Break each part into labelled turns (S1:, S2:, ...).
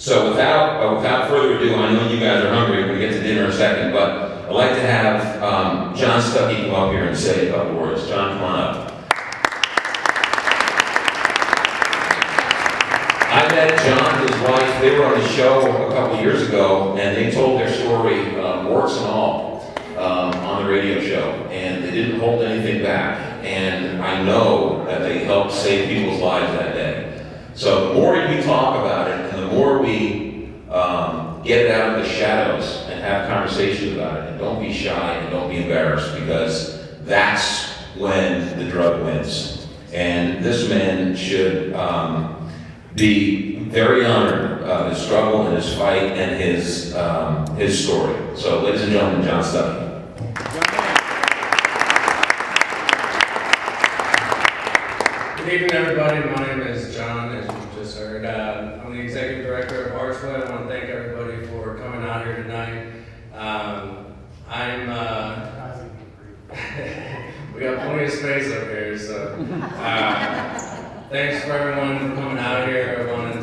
S1: So without further ado, I know you guys are hungry. We're going to get to dinner in a second, but I'd like to have John Stuckey come up here and say a couple words. John, come on up. I met John and his wife. They were on the show a couple years ago, and they told their story, warts and all, on the radio show, and they didn't hold anything back. And I know that they helped save people's lives that day. So the more you talk about it, and the more we get it out of the shadows and have conversations about it, and don't be shy and don't be embarrassed, because that's when the drug wins. And this man should be very honored of his struggle and his fight and his story. So, ladies and gentlemen, John Stuckey.
S2: Good evening, everybody. My name is John, as you just heard. I'm the Executive Director of ARCHway. I want to thank everybody for coming out here tonight. We got plenty of space up here, so thanks for everyone for coming out here. I wanted to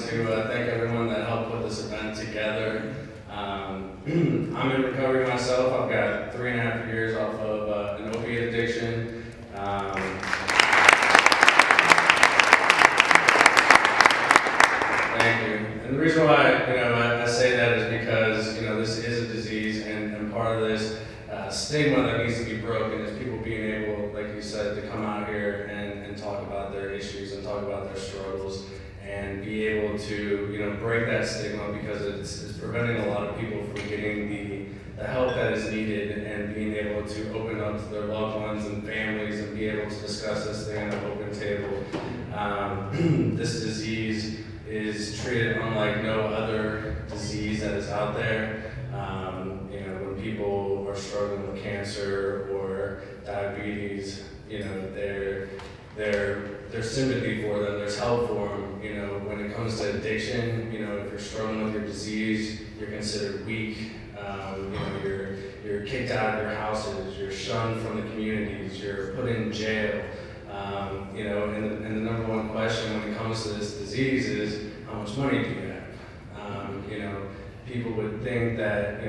S2: thank everyone that helped put this event together. I'm in recovery myself. I've got 3.5 years off of an opiate addiction. Thank you. And the reason why I say that is because this is a disease, and part of this stigma that needs to be broken is people being able, like you said, to come out here and talk about their issues and talk about their struggles, and be able to break that stigma, because it's preventing a lot of people from getting the help that is needed, and being able to open up to their loved ones and families and be able to discuss this thing at an open table. This disease is treated unlike no other disease that is out there. When people are struggling with cancer or diabetes, there's sympathy for them, there's help for them. When it comes to addiction, if you're struggling with your disease, you're considered weak. You're kicked out of your houses, you're shunned from the communities, you're put in jail. And the number one question when it comes to this disease is, how much money do you have? People would think that,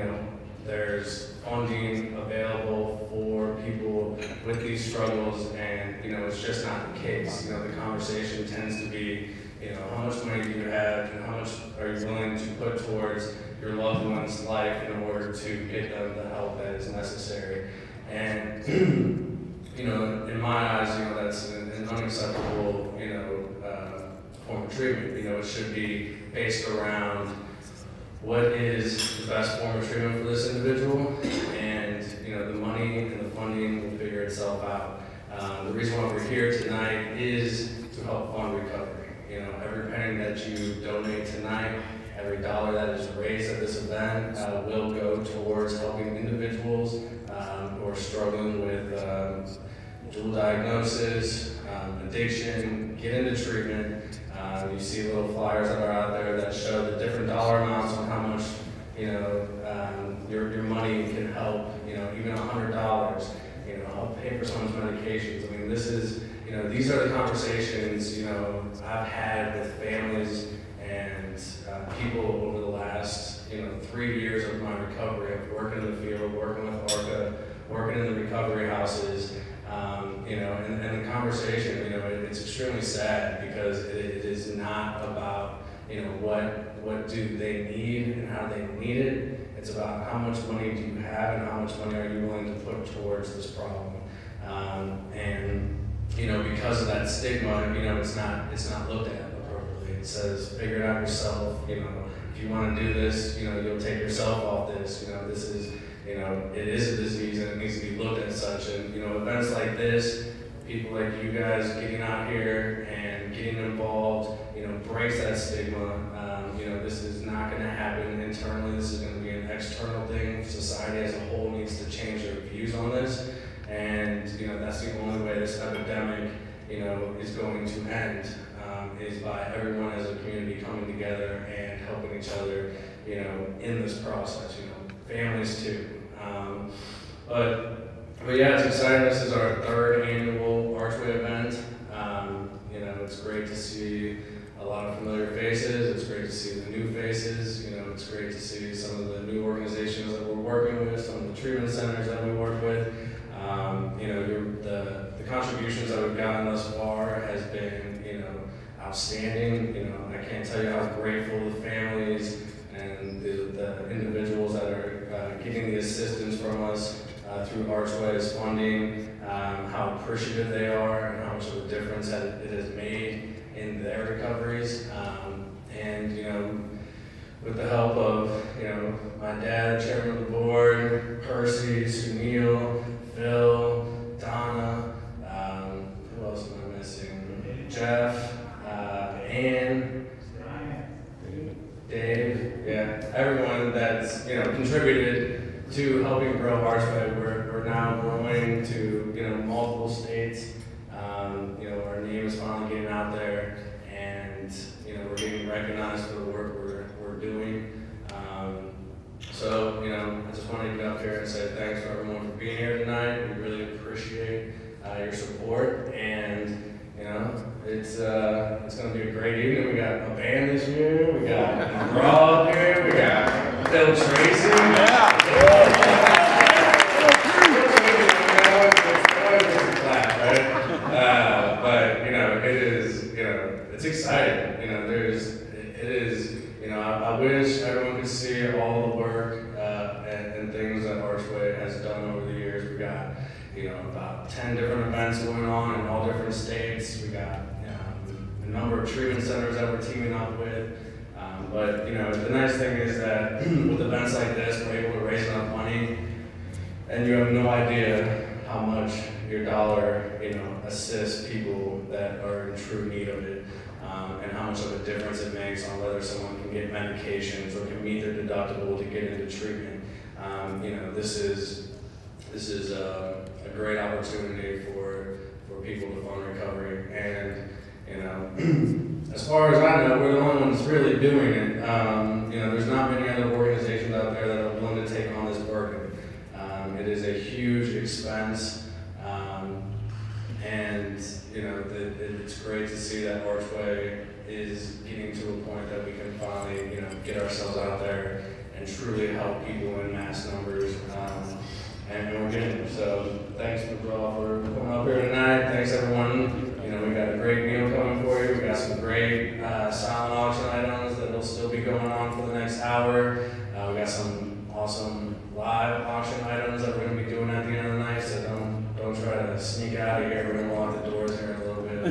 S2: there's funding available for people with these struggles, and, it's just not the case. The conversation tends to be, how much money do you have, and how much are you willing to put towards your loved one's life in order to get them the help that is necessary. And in my eyes, that's an unacceptable, form of treatment. It should be based around what is the best form of treatment for this individual, and the money and the funding will figure itself out. The reason why we're here tonight is to help fund recovery. Every penny that you donate tonight, every dollar that is raised at this event will go towards helping individuals who are struggling with dual diagnosis, addiction, get into treatment. You see little flyers that are out there that show the different dollar amounts on how much your money can help. Even $100, help pay for someone's medications. I mean, this is these are the conversations I've had with families and people over the last 3 years of my recovery. I've worked in the field, working with ARCHway, working in the recovery houses. And the conversation, it's extremely sad, because it is not about, what do they need and how they need it. It's about how much money do you have and how much money are you willing to put towards this problem. Because of that stigma, it's not looked at appropriately. It says, figure it out yourself. If you want to do this, you'll take yourself off this. This is, it is a disease, and it needs to be looked at such. And, events like this, people like you guys getting out here and getting involved, breaks that stigma. This is not going to happen internally. This is going to be an external thing. Society as a whole needs to change their views on this. And, that's the only way this epidemic, is going to end, is by everyone as a community coming together and helping each other, in this process, families too. But yeah, it's exciting. This is our 3rd annual ARCHway event. It's great to see a a lot of familiar faces. It's great to see the new faces. You know, it's great to see some of the new organizations that we're working with, some of the treatment centers that we work with. You know, the contributions that we've gotten thus far has been, you know, outstanding. You know, I can't tell you how grateful the families and the individuals that are getting the assistance from us through ARCHway's funding, how appreciative they are and how much of a difference that it has made in their recoveries. And, you know, with the help of, you know, my dad, chairman of the board, Percy, Sunil, Phil, Donna, who else am I missing? Jeff, Ann, Dave, yeah, everyone that's, you know, contributed to helping grow ARCHway. We're now growing to, you know, multiple states. You know, our name is finally getting out there, and, you know, we're getting recognized for the work we're doing. So, you know, I just want to get up here and say thanks to everyone for being here tonight. We really appreciate your support, and, you know, it's going to be a great evening. We got a band this year. We got Raw up here. We got Bill Tracy. But, you know, it is, you know, it's exciting. You know, it is, you know, I wish everyone could see all the work and things that ARCHway has done over the years. We got, you know, about 10 different events going on in all different states. We got a number of treatment centers that we're teaming up with. But, you know, the nice thing is that with events like this, we're able to raise enough money, and you have no idea how much your dollar, you know, assists people that are in true need of it, and how much of a difference it makes on whether someone can get medications or can meet their deductible to get into treatment. You know, this is a great opportunity for people to fund recovery, and, you know, as far as I know, we're the only ones really doing it. You know, there's not many other organizations out there that are willing to take on this burden. It is a huge expense, and, you know, it's great to see that ARCHway is getting to a point that we can finally, you know, get ourselves out there and truly help people in mass numbers, and we're getting there. So thanks, McGraw, for coming up here tonight. Thanks, everyone. You know, we got a great meal coming for you. We got some great silent auction items that will still be going on for the next hour. We got some awesome live auction items that we're going to be doing at the end of the night, so don't try to sneak out of here. We're going to lock the doors here in a little bit.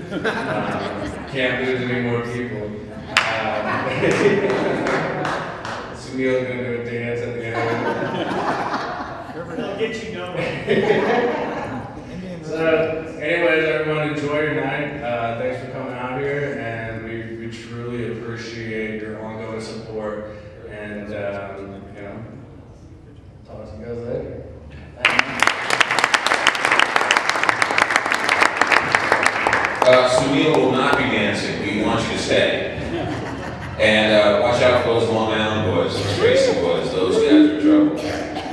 S2: Can't lose any more people. Sunil's going to do a dance at the end.
S3: I'll get you going.
S2: So, anyways, everyone, enjoy your night. Thanks for coming out here, and we truly appreciate your ongoing support. And, you know, talk to you guys later.
S1: Sunil will not be dancing. We want you to stay. And watch out for those Long Island boys, those Tracy boys. Those guys are in trouble.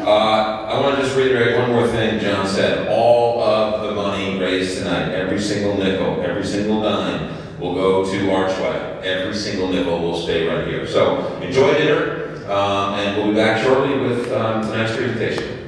S1: I want to just reiterate one more thing John said. All of the money raised tonight, every single nickel, every single dime, will go to ARCHway. Every single nickel will stay right here. So enjoy dinner, and we'll be back shortly with tonight's presentation.